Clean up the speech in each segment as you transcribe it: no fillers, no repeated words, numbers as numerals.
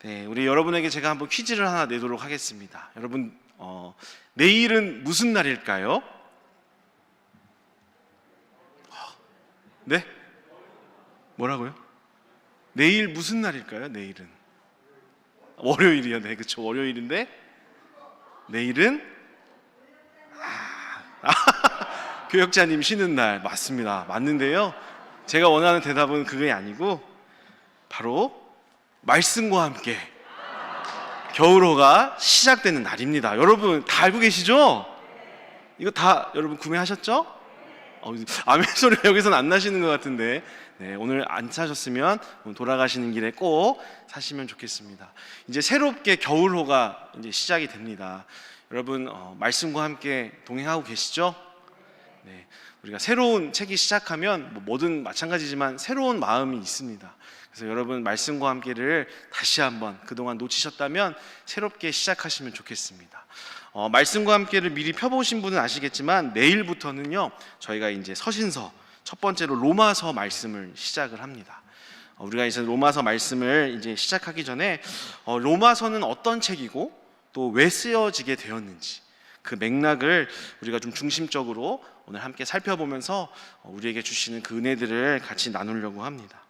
네, 우리 여러분에게 제가 한번 퀴즈를 하나 내도록 하겠습니다. 여러분, 내일은 무슨 날일까요? 네? 뭐라고요? 내일 무슨 날일까요? 내일은 월요일이요. 네, 그렇죠. 월요일인데 내일은 교역자님 쉬는 날 맞습니다. 맞는데요. 제가 원하는 대답은 그게 아니고 바로 말씀과 함께 겨울호가 시작되는 날입니다. 여러분 다 알고 계시죠? 이거 다 여러분 구매하셨죠? 아멘 소리가 여기서는 안 나시는 것 같은데, 네, 오늘 안 사셨으면 돌아가시는 길에 꼭 사시면 좋겠습니다. 이제 새롭게 겨울호가 이제 시작이 됩니다. 여러분 말씀과 함께 동행하고 계시죠? 네, 우리가 새로운 책이 시작하면 뭐든 마찬가지지만 새로운 마음이 있습니다. 그래서 여러분 말씀과 함께를 다시 한번 그동안 놓치셨다면 새롭게 시작하시면 좋겠습니다. 말씀과 함께를 미리 펴보신 분은 아시겠지만 내일부터는요 저희가 이제 서신서 첫 번째로 로마서 말씀을 시작을 합니다. 우리가 이제 로마서 말씀을 이제 시작하기 전에 로마서는 어떤 책이고 또 왜 쓰여지게 되었는지 그 맥락을 우리가 좀 중심적으로 오늘 함께 살펴보면서 우리에게 주시는 그 은혜들을 같이 나누려고 합니다.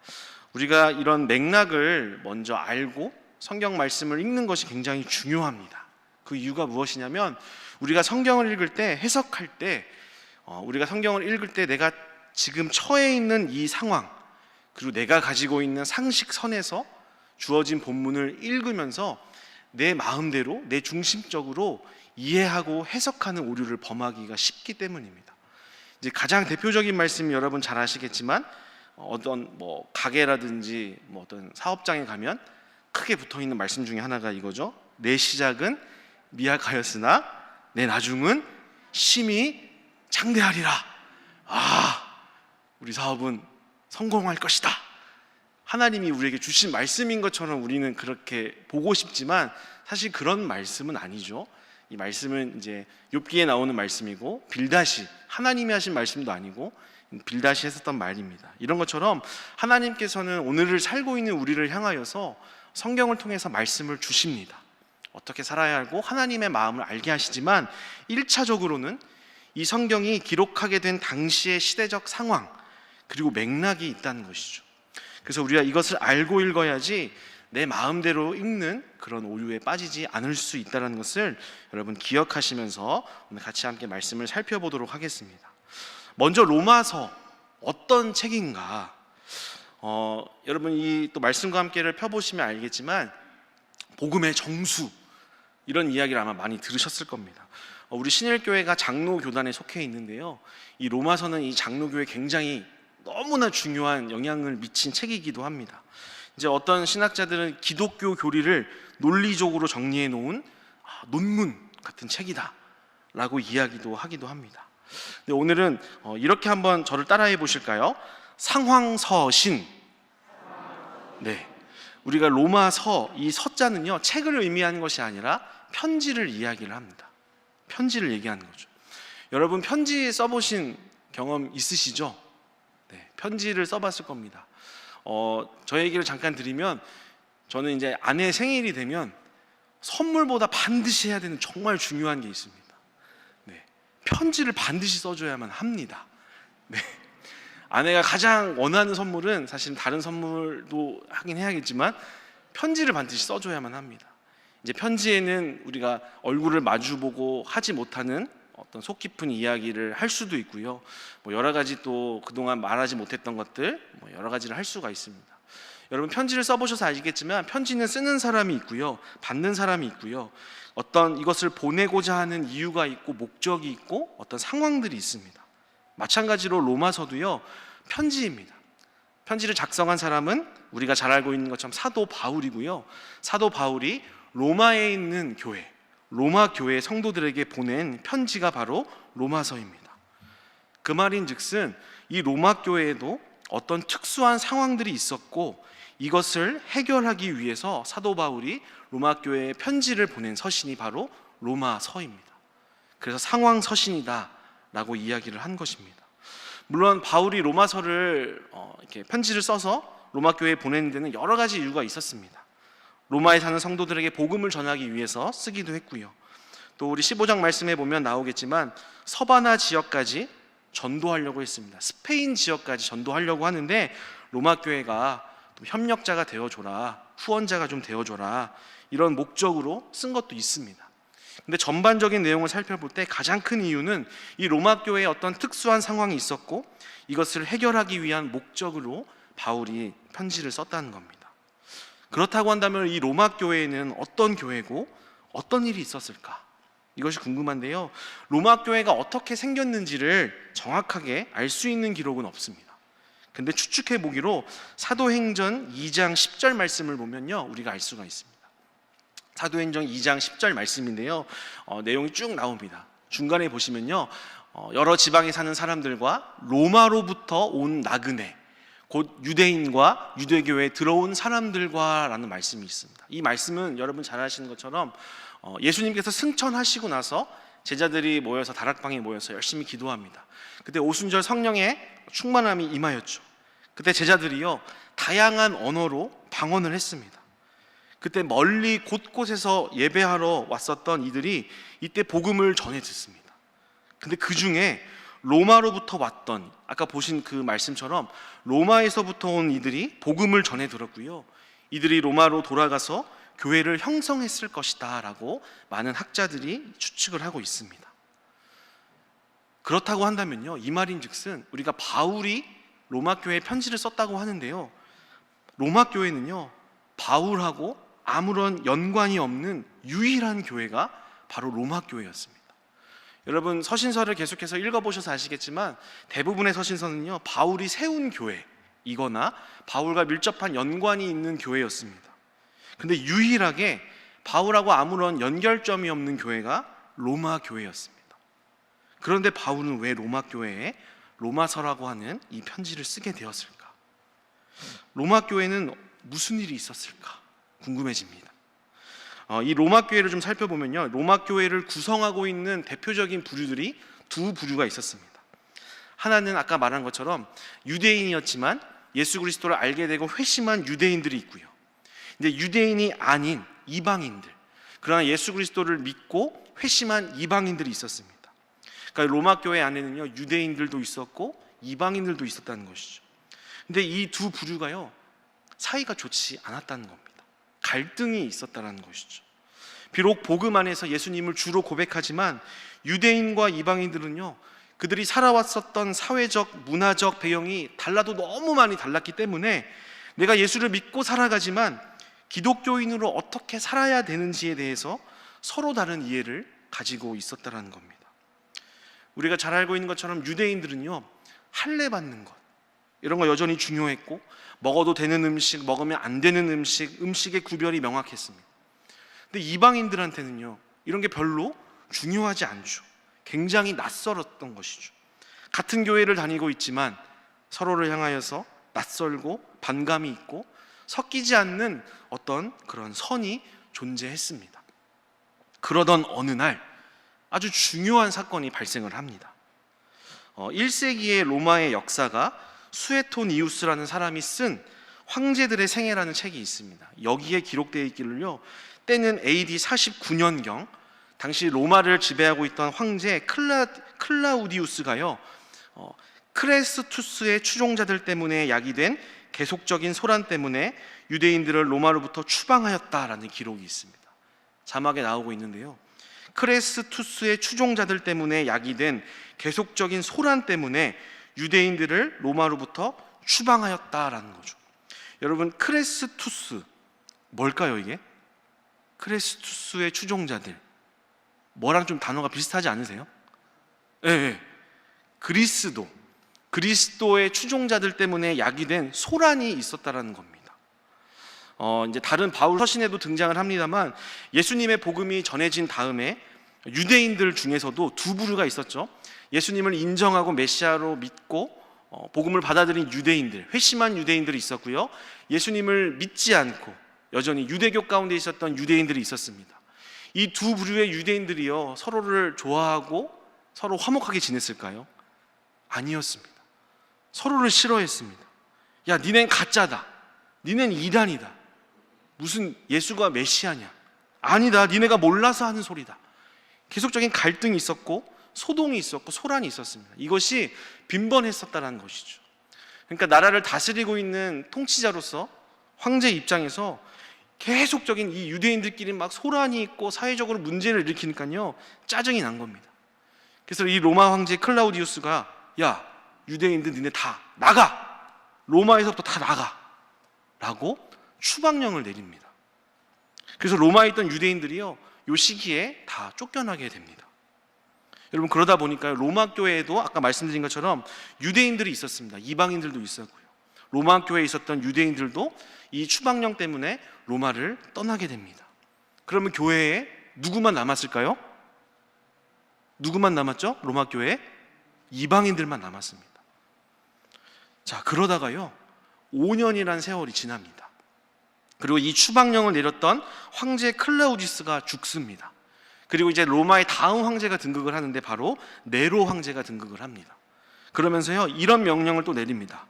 우리가 이런 맥락을 먼저 알고 성경 말씀을 읽는 것이 굉장히 중요합니다. 그 이유가 무엇이냐면 우리가 성경을 읽을 때, 해석할 때, 우리가 성경을 읽을 때 내가 지금 처해 있는 이 상황, 그리고 내가 가지고 있는 상식선에서 주어진 본문을 읽으면서 내 마음대로, 내 중심적으로 이해하고 해석하는 오류를 범하기가 쉽기 때문입니다. 이제 가장 대표적인 말씀이 여러분 잘 아시겠지만 어떤 가게라든지 어떤 사업장에 가면 크게 붙어있는 말씀 중에 하나가 이거죠. 내 시작은 미약하였으나 내 나중은 심히 장대하리라. 우리 사업은 성공할 것이다. 하나님이 우리에게 주신 말씀인 것처럼 우리는 그렇게 보고 싶지만 사실 그런 말씀은 아니죠. 이 말씀은 이제 욥기에 나오는 말씀이고 빌닷이 하나님이 하신 말씀도 아니고 빌닷이 했었던 말입니다. 이런 것처럼 하나님께서는 오늘을 살고 있는 우리를 향하여서 성경을 통해서 말씀을 주십니다. 어떻게 살아야 하고 하나님의 마음을 알게 하시지만 1차적으로는 이 성경이 기록하게 된 당시의 시대적 상황 그리고 맥락이 있다는 것이죠. 그래서 우리가 이것을 알고 읽어야지 내 마음대로 읽는 그런 오류에 빠지지 않을 수 있다는 것을 여러분 기억하시면서 오늘 같이 함께 말씀을 살펴보도록 하겠습니다. 먼저 로마서 어떤 책인가? 여러분 이 또 말씀과 함께를 펴보시면 알겠지만 복음의 정수 이런 이야기를 아마 많이 들으셨을 겁니다. 우리 신일교회가 장로교단에 속해 있는데요, 이 로마서는 이 장로교회에 굉장히 너무나 중요한 영향을 미친 책이기도 합니다. 이제 어떤 신학자들은 기독교 교리를 논리적으로 정리해 놓은 논문 같은 책이다 라고 이야기도 하기도 합니다. 근데 오늘은 이렇게 한번 저를 따라해 보실까요? 상황서신. 네, 우리가 로마서 이 서자는요 책을 의미하는 것이 아니라 편지를 이야기를 합니다. 편지를 얘기하는 거죠. 여러분 편지 써보신 경험 있으시죠? 네, 편지를 써봤을 겁니다. 저 얘기를 잠깐 드리면 저는 이제 아내 생일이 되면 선물보다 반드시 해야 되는 정말 중요한 게 있습니다. 네, 편지를 반드시 써줘야만 합니다. 네, 아내가 가장 원하는 선물은 사실 다른 선물도 하긴 해야겠지만 편지를 반드시 써줘야만 합니다. 이제 편지에는 우리가 얼굴을 마주보고 하지 못하는 어떤 속 깊은 이야기를 할 수도 있고요. 여러 가지 또 그동안 말하지 못했던 것들 여러 가지를 할 수가 있습니다. 여러분 편지를 써보셔서 아시겠지만 편지는 쓰는 사람이 있고요, 받는 사람이 있고요. 어떤 이것을 보내고자 하는 이유가 있고 목적이 있고 어떤 상황들이 있습니다. 마찬가지로 로마서도요 편지입니다. 편지를 작성한 사람은 우리가 잘 알고 있는 것처럼 사도 바울이고요. 사도 바울이 로마에 있는 교회, 로마 교회 성도들에게 보낸 편지가 바로 로마서입니다. 그 말인즉슨 이 로마 교회에도 어떤 특수한 상황들이 있었고 이것을 해결하기 위해서 사도 바울이 로마 교회에 편지를 보낸 서신이 바로 로마서입니다. 그래서 상황서신이다 라고 이야기를 한 것입니다. 물론 바울이 로마서를 이렇게 편지를 써서 로마 교회에 보내는 데는 여러 가지 이유가 있었습니다. 로마에 사는 성도들에게 복음을 전하기 위해서 쓰기도 했고요. 또 우리 15장 말씀에 보면 나오겠지만 서바나 지역까지 전도하려고 했습니다. 스페인 지역까지 전도하려고 하는데 로마 교회가 또 협력자가 되어줘라, 후원자가 좀 되어줘라, 이런 목적으로 쓴 것도 있습니다. 근데 전반적인 내용을 살펴볼 때 가장 큰 이유는 이 로마 교회에 어떤 특수한 상황이 있었고 이것을 해결하기 위한 목적으로 바울이 편지를 썼다는 겁니다. 그렇다고 한다면 이 로마 교회는 어떤 교회고 어떤 일이 있었을까? 이것이 궁금한데요. 로마 교회가 어떻게 생겼는지를 정확하게 알 수 있는 기록은 없습니다. 근데 추측해 보기로 사도행전 2장 10절 말씀을 보면요, 우리가 알 수가 있습니다. 사도행전 2장 10절 말씀인데요, 내용이 쭉 나옵니다. 중간에 보시면요, 여러 지방에 사는 사람들과 로마로부터 온 나그네, 곧 유대인과 유대교회에 들어온 사람들과 라는 말씀이 있습니다. 이 말씀은 여러분 잘 아시는 것처럼 예수님께서 승천하시고 나서 제자들이 모여서 다락방에 모여서 열심히 기도합니다. 그때 오순절 성령의 충만함이 임하였죠. 그때 제자들이요, 다양한 언어로 방언을 했습니다. 그때 멀리 곳곳에서 예배하러 왔었던 이들이 이때 복음을 전해 듣습니다. 근데 그 중에 로마로부터 왔던, 아까 보신 그 말씀처럼 로마에서부터 온 이들이 복음을 전해 들었고요, 이들이 로마로 돌아가서 교회를 형성했을 것이다 라고 많은 학자들이 추측을 하고 있습니다. 그렇다고 한다면요, 이 말인즉슨 우리가 바울이 로마 교회에 편지를 썼다고 하는데요, 로마 교회는요 바울하고 아무런 연관이 없는 유일한 교회가 바로 로마 교회였습니다. 여러분 서신서를 계속해서 읽어보셔서 아시겠지만 대부분의 서신서는요 바울이 세운 교회이거나 바울과 밀접한 연관이 있는 교회였습니다. 근데 유일하게 바울하고 아무런 연결점이 없는 교회가 로마 교회였습니다. 그런데 바울은 왜 로마 교회에 로마서라고 하는 이 편지를 쓰게 되었을까? 로마 교회는 무슨 일이 있었을까? 궁금해집니다. 이 로마 교회를 좀 살펴보면요, 로마 교회를 구성하고 있는 대표적인 부류들이 두 부류가 있었습니다. 하나는 아까 말한 것처럼 유대인이었지만 예수 그리스도를 알게 되고 회심한 유대인들이 있고요, 이제 유대인이 아닌 이방인들, 그러나 예수 그리스도를 믿고 회심한 이방인들이 있었습니다. 그러니까 로마 교회 안에는요 유대인들도 있었고 이방인들도 있었다는 것이죠. 근데 이 두 부류가요 사이가 좋지 않았다는 겁니다. 갈등이 있었다는 것이죠. 비록 복음 안에서 예수님을 주로 고백하지만 유대인과 이방인들은요 그들이 살아왔었던 사회적, 문화적 배경이 달라도 너무 많이 달랐기 때문에 내가 예수를 믿고 살아가지만 기독교인으로 어떻게 살아야 되는지에 대해서 서로 다른 이해를 가지고 있었다는 겁니다. 우리가 잘 알고 있는 것처럼 유대인들은요 할례 받는 것, 이런 거 여전히 중요했고, 먹어도 되는 음식, 먹으면 안 되는 음식, 음식의 구별이 명확했습니다. 근데 이방인들한테는요 이런 게 별로 중요하지 않죠. 굉장히 낯설었던 것이죠. 같은 교회를 다니고 있지만 서로를 향하여서 낯설고 반감이 있고 섞이지 않는 어떤 그런 선이 존재했습니다. 그러던 어느 날 아주 중요한 사건이 발생을 합니다. 1세기의 로마의 역사가 수에토니우스라는 사람이 쓴 황제들의 생애라는 책이 있습니다. 여기에 기록되어 있기를요, 때는 AD 49년경 당시 로마를 지배하고 있던 황제 클라우디우스가요 크레스투스의 추종자들 때문에 야기된 계속적인 소란 때문에 유대인들을 로마로부터 추방하였다라는 기록이 있습니다. 자막에 나오고 있는데요, 크레스투스의 추종자들 때문에 야기된 계속적인 소란 때문에 유대인들을 로마로부터 추방하였다라는 거죠. 여러분 크레스투스 뭘까요 이게? 크레스투스의 추종자들, 뭐랑 좀 단어가 비슷하지 않으세요? 네. 그리스도의 추종자들 때문에 야기된 소란이 있었다라는 겁니다. 이제 다른 바울 서신에도 등장을 합니다만 예수님의 복음이 전해진 다음에 유대인들 중에서도 두 부류가 있었죠. 예수님을 인정하고 메시아로 믿고 복음을 받아들인 유대인들, 회심한 유대인들이 있었고요, 예수님을 믿지 않고 여전히 유대교 가운데 있었던 유대인들이 있었습니다. 이 두 부류의 유대인들이요 서로를 좋아하고 서로 화목하게 지냈을까요? 아니었습니다. 서로를 싫어했습니다. 야, 니넨 가짜다, 니넨 이단이다, 무슨 예수가 메시아냐? 아니다. 니네가 몰라서 하는 소리다. 계속적인 갈등이 있었고 소동이 있었고 소란이 있었습니다. 이것이 빈번했었다는 것이죠. 그러니까 나라를 다스리고 있는 통치자로서 황제 입장에서 계속적인 이 유대인들끼리 막 소란이 있고 사회적으로 문제를 일으키니까요, 짜증이 난 겁니다. 그래서 이 로마 황제 클라우디우스가 야, 유대인들 니네 다 나가! 로마에서부터 다 나가! 라고 추방령을 내립니다. 그래서 로마에 있던 유대인들이요, 요 시기에 다 쫓겨나게 됩니다. 여러분, 그러다 보니까 로마 교회에도 아까 말씀드린 것처럼 유대인들이 있었습니다. 이방인들도 있었고요. 로마 교회에 있었던 유대인들도 이 추방령 때문에 로마를 떠나게 됩니다. 그러면 교회에 누구만 남았을까요? 누구만 남았죠? 로마 교회에 이방인들만 남았습니다. 자, 그러다가요 5년이라는 세월이 지납니다. 그리고 이 추방령을 내렸던 황제 클라우디스가 죽습니다. 그리고 이제 로마의 다음 황제가 등극을 하는데 바로 네로 황제가 등극을 합니다. 그러면서요 이런 명령을 또 내립니다.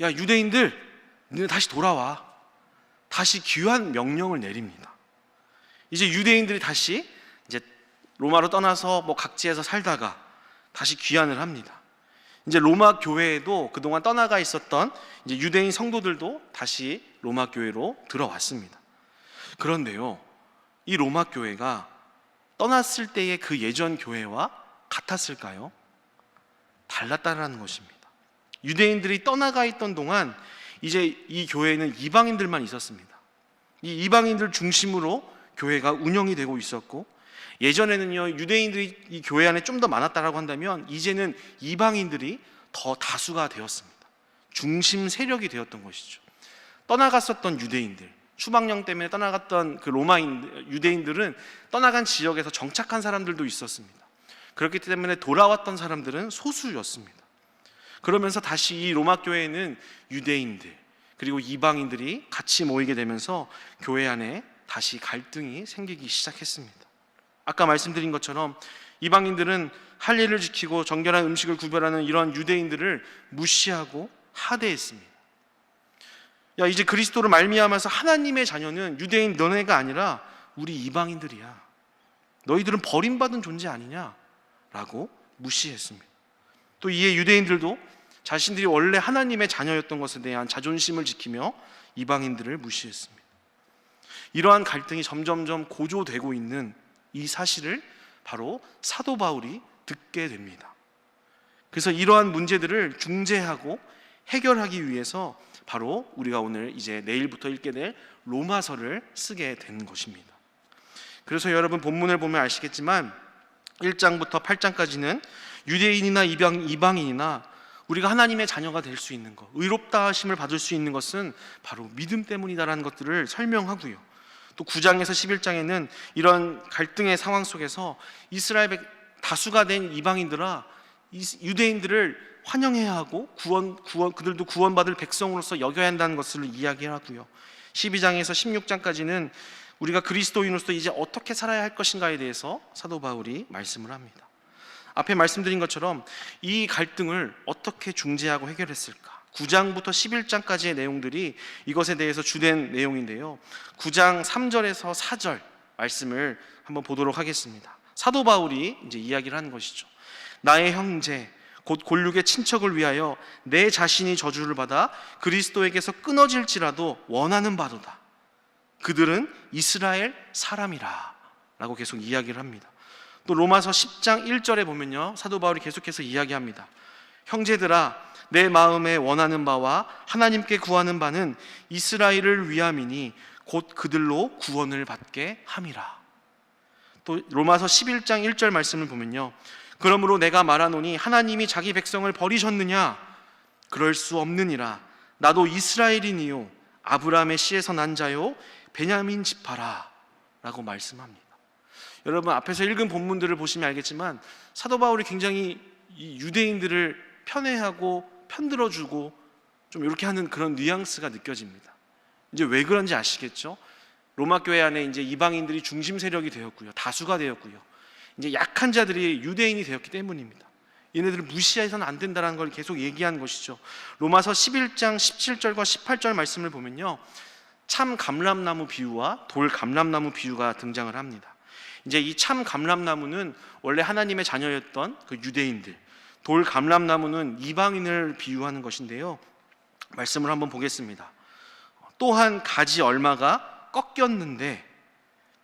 야, 유대인들 너네 다시 돌아와. 다시 귀환 명령을 내립니다. 이제 유대인들이 다시 이제 로마로 떠나서 뭐 각지에서 살다가 다시 귀환을 합니다. 이제 로마 교회에도 그동안 떠나가 있었던 이제 유대인 성도들도 다시 로마 교회로 들어왔습니다. 그런데요, 이 로마 교회가 떠났을 때의 그 예전 교회와 같았을까요? 달랐다는 것입니다. 유대인들이 떠나가 있던 동안 이제 이 교회에는 이방인들만 있었습니다. 이 이방인들 중심으로 교회가 운영이 되고 있었고, 예전에는요 유대인들이 이 교회 안에 좀 더 많았다라고 한다면 이제는 이방인들이 더 다수가 되었습니다. 중심 세력이 되었던 것이죠. 떠나갔었던 유대인들, 추방령 때문에 떠나갔던 그 로마인 유대인들은 떠나간 지역에서 정착한 사람들도 있었습니다. 그렇기 때문에 돌아왔던 사람들은 소수였습니다. 그러면서 다시 이 로마 교회에는 유대인들 그리고 이방인들이 같이 모이게 되면서 교회 안에 다시 갈등이 생기기 시작했습니다. 아까 말씀드린 것처럼 이방인들은 할례를 지키고 정결한 음식을 구별하는 이런 유대인들을 무시하고 하대했습니다. 야, 이제 그리스도를 말미암아서 하나님의 자녀는 유대인 너네가 아니라 우리 이방인들이야. 너희들은 버림받은 존재 아니냐? 라고 무시했습니다. 또 이에 유대인들도 자신들이 원래 하나님의 자녀였던 것에 대한 자존심을 지키며 이방인들을 무시했습니다. 이러한 갈등이 점점점 고조되고 있는 이 사실을 바로 사도 바울이 듣게 됩니다. 그래서 이러한 문제들을 중재하고 해결하기 위해서 바로 우리가 오늘 이제 내일부터 읽게 될 로마서를 쓰게 된 것입니다. 그래서 여러분 본문을 보면 아시겠지만 1장부터 8장까지는 유대인이나 이방인이나 우리가 하나님의 자녀가 될 수 있는 것, 의롭다 하심을 받을 수 있는 것은 바로 믿음 때문이다라는 것들을 설명하고요. 또 9장에서 11장에는 이런 갈등의 상황 속에서 이스라엘 다수가 된 이방인들아 유대인들을 환영해야 하고 그들도 구원받을 백성으로서 여겨야 한다는 것을 이야기하고요. 12장에서 16장까지는 우리가 그리스도인으로서 이제 어떻게 살아야 할 것인가에 대해서 사도 바울이 말씀을 합니다. 앞에 말씀드린 것처럼 이 갈등을 어떻게 중재하고 해결했을까? 9장부터 11장까지의 내용들이 이것에 대해서 주된 내용인데요. 9장 3절에서 4절 말씀을 한번 보도록 하겠습니다. 사도 바울이 이제 이야기를 하는 것이죠. 나의 형제 곧 골육의 친척을 위하여 내 자신이 저주를 받아 그리스도에게서 끊어질지라도 원하는 바도다. 그들은 이스라엘 사람이라 라고 계속 이야기를 합니다. 또 로마서 10장 1절에 보면요, 사도 바울이 계속해서 이야기합니다. 형제들아, 내 마음에 원하는 바와 하나님께 구하는 바는 이스라엘을 위함이니 곧 그들로 구원을 받게 함이라. 또 로마서 11장 1절 말씀을 보면요, 그러므로 내가 말하노니 하나님이 자기 백성을 버리셨느냐? 그럴 수 없느니라. 나도 이스라엘인이요 아브라함의 씨에서 난 자요 베냐민 지파라 라고 말씀합니다. 여러분, 앞에서 읽은 본문들을 보시면 알겠지만 사도 바울이 굉장히 이 유대인들을 편애하고 편들어주고 좀 이렇게 하는 그런 뉘앙스가 느껴집니다. 이제 왜 그런지 아시겠죠? 로마 교회 안에 이제 이방인들이 중심 세력이 되었고요, 다수가 되었고요, 이제 약한 자들이 유대인이 되었기 때문입니다. 얘네들을 무시해서는 안 된다는 걸 계속 얘기한 것이죠. 로마서 11장 17절과 18절 말씀을 보면요, 참 감람나무 비유와 돌 감람나무 비유가 등장을 합니다. 이제 이 참 감람나무는 원래 하나님의 자녀였던 그 유대인들, 돌 감람나무는 이방인을 비유하는 것인데요. 말씀을 한번 보겠습니다. 또한 가지 얼마가 꺾였는데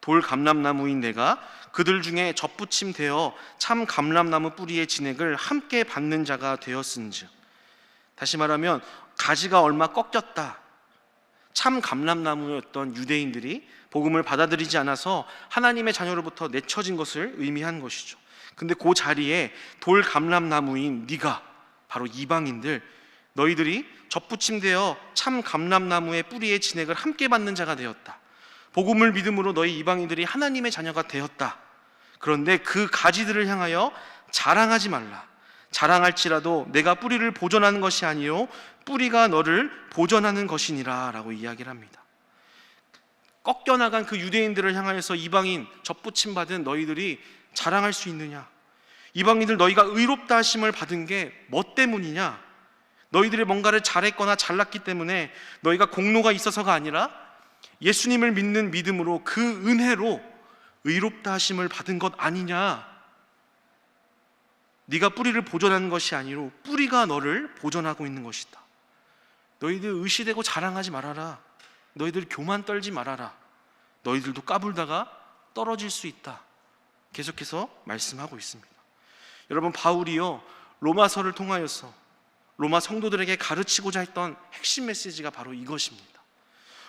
돌 감람나무인 내가 그들 중에 접붙임 되어 참 감람나무 뿌리의 진액을 함께 받는 자가 되었은즉. 다시 말하면 가지가 얼마 꺾였다. 참 감람나무였던 유대인들이 복음을 받아들이지 않아서 하나님의 자녀로부터 내쳐진 것을 의미한 것이죠. 근데 그 자리에 돌 감람나무인 네가, 바로 이방인들, 너희들이 접붙임되어 참 감람나무의 뿌리의 진액을 함께 받는 자가 되었다. 복음을 믿음으로 너희 이방인들이 하나님의 자녀가 되었다. 그런데 그 가지들을 향하여 자랑하지 말라. 자랑할지라도 내가 뿌리를 보존하는 것이 아니요 뿌리가 너를 보존하는 것이니라 라고 이야기를 합니다. 꺾여나간 그 유대인들을 향하여서 이방인 접붙임 받은 너희들이 자랑할 수 있느냐? 이방인들 너희가 의롭다 하심을 받은 게 뭐 때문이냐? 너희들이 뭔가를 잘했거나 잘났기 때문에 너희가 공로가 있어서가 아니라 예수님을 믿는 믿음으로 그 은혜로 의롭다 하심을 받은 것 아니냐? 네가 뿌리를 보존하는 것이 아니로 뿌리가 너를 보존하고 있는 것이다. 너희들 의시되고 자랑하지 말아라. 너희들 교만 떨지 말아라. 너희들도 까불다가 떨어질 수 있다. 계속해서 말씀하고 있습니다. 여러분, 바울이요 로마서를 통하여서 로마 성도들에게 가르치고자 했던 핵심 메시지가 바로 이것입니다.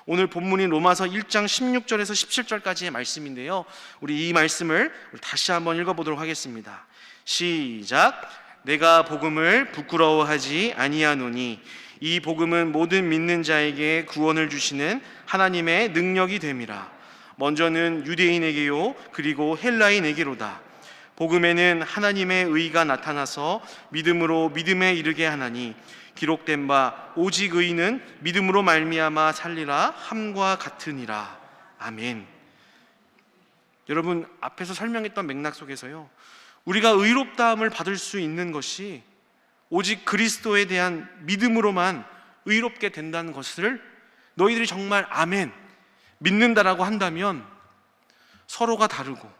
오늘 본문인 로마서 1장 16절에서 17절까지의 말씀인데요, 우리 이 말씀을 다시 한번 읽어보도록 하겠습니다. 시작. 내가 복음을 부끄러워하지 아니하노니 이 복음은 모든 믿는 자에게 구원을 주시는 하나님의 능력이 됨이라. 먼저는 유대인에게요 그리고 헬라인에게로다. 복음에는 하나님의 의가 나타나서 믿음으로 믿음에 이르게 하나니 기록된 바 오직 의인은 믿음으로 말미암아 살리라 함과 같으니라. 아멘. 여러분, 앞에서 설명했던 맥락 속에서요, 우리가 의롭다함을 받을 수 있는 것이 오직 그리스도에 대한 믿음으로만 의롭게 된다는 것을 너희들이 정말 아멘 믿는다라고 한다면, 서로가 다르고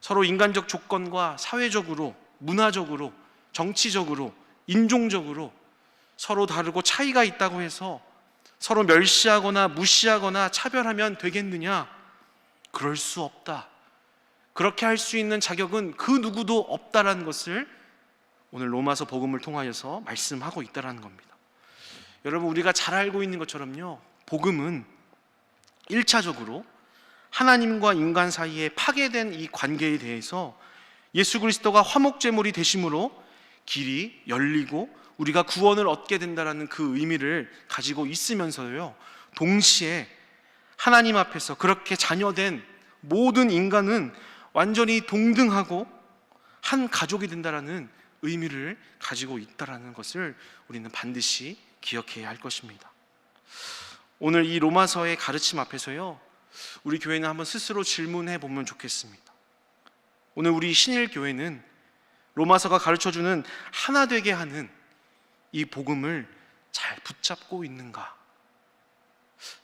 서로 인간적 조건과 사회적으로, 문화적으로, 정치적으로, 인종적으로 서로 다르고 차이가 있다고 해서 서로 멸시하거나 무시하거나 차별하면 되겠느냐? 그럴 수 없다. 그렇게 할 수 있는 자격은 그 누구도 없다라는 것을 오늘 로마서 복음을 통하여서 말씀하고 있다라는 겁니다. 여러분, 우리가 잘 알고 있는 것처럼요, 복음은 1차적으로 하나님과 인간 사이에 파괴된 이 관계에 대해서 예수 그리스도가 화목제물이 되심으로 길이 열리고 우리가 구원을 얻게 된다는 그 의미를 가지고 있으면서요, 동시에 하나님 앞에서 그렇게 자녀된 모든 인간은 완전히 동등하고 한 가족이 된다는 의미를 가지고 있다는 것을 우리는 반드시 기억해야 할 것입니다. 오늘 이 로마서의 가르침 앞에서요, 우리 교회는 한번 스스로 질문해 보면 좋겠습니다. 오늘 우리 신일교회는 로마서가 가르쳐주는 하나 되게 하는 이 복음을 잘 붙잡고 있는가?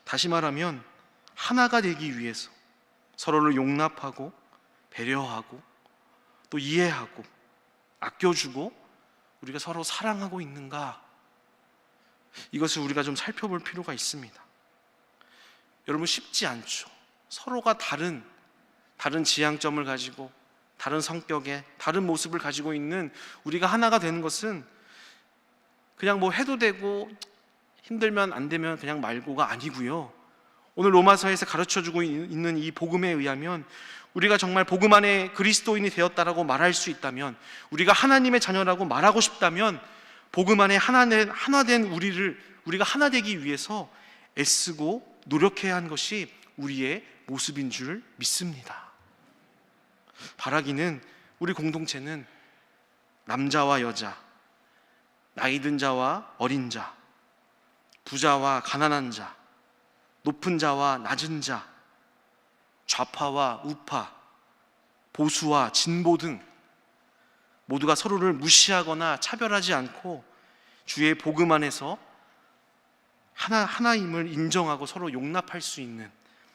다시 말하면 하나가 되기 위해서 서로를 용납하고 배려하고 또 이해하고 아껴주고 우리가 서로 사랑하고 있는가? 이것을 우리가 좀 살펴볼 필요가 있습니다. 여러분, 쉽지 않죠. 서로가 다른 지향점을 가지고 다른 성격에 다른 모습을 가지고 있는 우리가 하나가 되는 것은 그냥 뭐 해도 되고 힘들면 안 되면 그냥 말고가 아니고요, 오늘 로마서에서 가르쳐주고 있는 이 복음에 의하면 우리가 정말 복음 안에 그리스도인이 되었다라고 말할 수 있다면, 우리가 하나님의 자녀라고 말하고 싶다면 복음 안에 하나 된 우리가 하나 되기 위해서 애쓰고 노력해야 한 것이 우리의 모습인 줄 믿습니다. 바라기는 우리 공동체는 남자와 여자, 나이 든 자와 어린 자, 부자와 가난한 자, 높은 자와 낮은 자, 좌파와 우파, 보수와 진보 등 모두가 서로를 무시하거나 차별하지 않고 주의 복음 안에서 하나임을 인정하고 서로 용납할 수 있는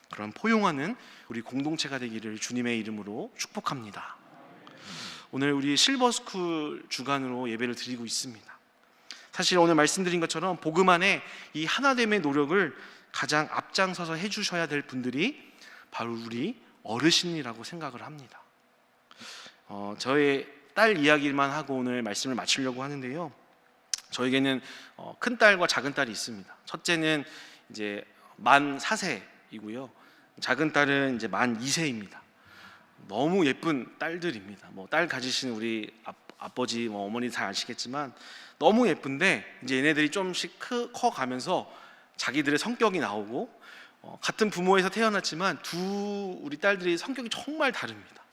그런 포용하는 우리 공동체가 되기를 주님의 이름으로 축복합니다. 오늘 우리 실버스쿨 주간으로 예배를 드리고 있습니다. 사실 오늘 말씀드린 것처럼 복음 안에 이 하나됨의 노력을 가장 앞장서서 해주셔야 될 분들이 바로 우리 어르신이라고 생각을 합니다. 저의 딸 이야기만 하고 오늘 말씀을 마치려고 하는데요. 저에게는 큰 딸과 작은 딸이 있습니다. 첫째는 이제 만 4세이고요. 작은 딸은 이제 만 2세입니다. 너무 예쁜 딸들입니다. 딸 가지시는 우리 아버지, 어머니 잘 아시겠지만 너무 예쁜데 이제 얘네들이 좀씩 커가면서 자기들의 성격이 나오고 같은 부모에서 태어났지만 우리 딸들이 성격이 정말 다릅니다.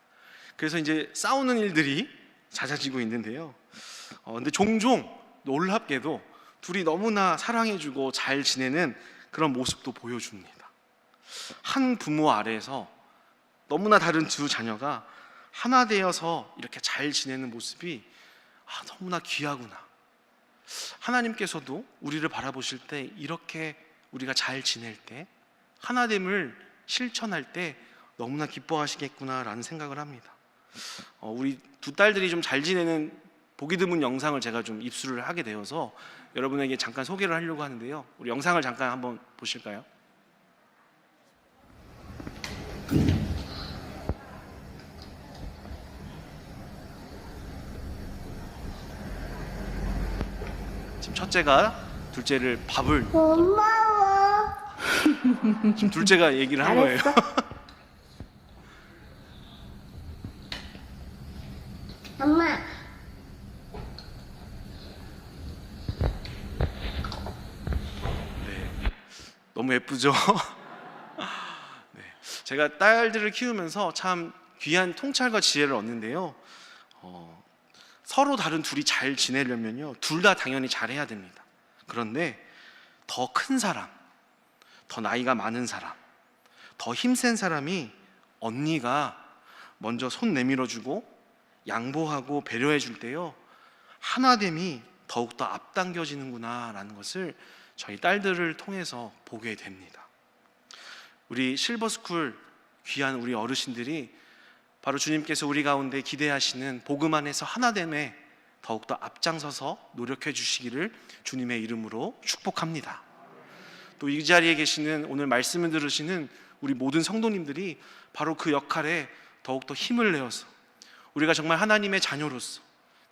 그래서 이제 싸우는 일들이 잦아지고 있는데요. 근데 종종 놀랍게도 둘이 너무나 사랑해주고 잘 지내는 그런 모습도 보여줍니다. 한 부모 아래에서 너무나 다른 두 자녀가 하나 되어서 이렇게 잘 지내는 모습이 너무나 귀하구나. 하나님께서도 우리를 바라보실 때 이렇게 우리가 잘 지낼 때, 하나됨을 실천할 때 너무나 기뻐하시겠구나라는 생각을 합니다. 우리 두 딸들이 좀 잘 지내는 보기 드문 영상을 제가 좀 입수를 하게 되어서 여러분에게 잠깐 소개를 하려고 하는데요. 우리 영상을 잠깐 한번 보실까요? 지금 첫째가 둘째를 밥을 고마워. 지금 둘째가 얘기를 한 거예요. 엄마. 네, 너무 예쁘죠? 네, 제가 딸들을 키우면서 참 귀한 통찰과 지혜를 얻는데요. 서로 다른 둘이 잘 지내려면요, 둘 다 당연히 잘해야 됩니다. 그런데 더 큰 사람, 더 나이가 많은 사람, 더 힘센 사람이 언니가 먼저 손 내밀어주고 양보하고 배려해 줄 때요, 하나됨이 더욱더 앞당겨지는구나 라는 것을 저희 딸들을 통해서 보게 됩니다. 우리 실버스쿨 귀한 우리 어르신들이 바로 주님께서 우리 가운데 기대하시는 복음 안에서 하나됨에 더욱더 앞장서서 노력해 주시기를 주님의 이름으로 축복합니다. 또 이 자리에 계시는 오늘 말씀을 들으시는 우리 모든 성도님들이 바로 그 역할에 더욱더 힘을 내어서 우리가 정말 하나님의 자녀로서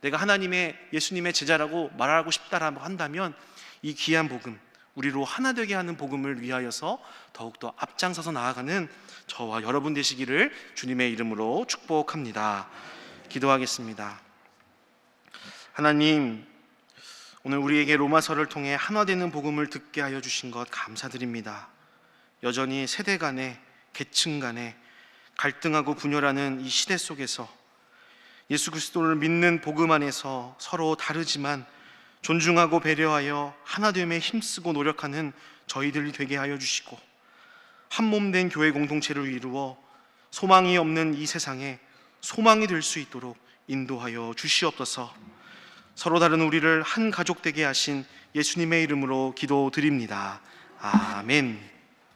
내가 하나님의 예수님의 제자라고 말하고 싶다라고 한다면 이 귀한 복음, 우리로 하나 되게 하는 복음을 위하여서 더욱더 앞장서서 나아가는 저와 여러분 되시기를 주님의 이름으로 축복합니다. 기도하겠습니다. 하나님, 오늘 우리에게 로마서를 통해 하나 되는 복음을 듣게 하여 주신 것 감사드립니다. 여전히 세대 간에, 계층 간에 갈등하고 분열하는 이 시대 속에서 예수 그리스도를 믿는 복음 안에서 서로 다르지만 존중하고 배려하여 하나됨에 힘쓰고 노력하는 저희들이 되게 하여 주시고, 한 몸 된 교회 공동체를 이루어 소망이 없는 이 세상에 소망이 될 수 있도록 인도하여 주시옵소서. 서로 다른 우리를 한 가족 되게 하신 예수님의 이름으로 기도드립니다. 아멘.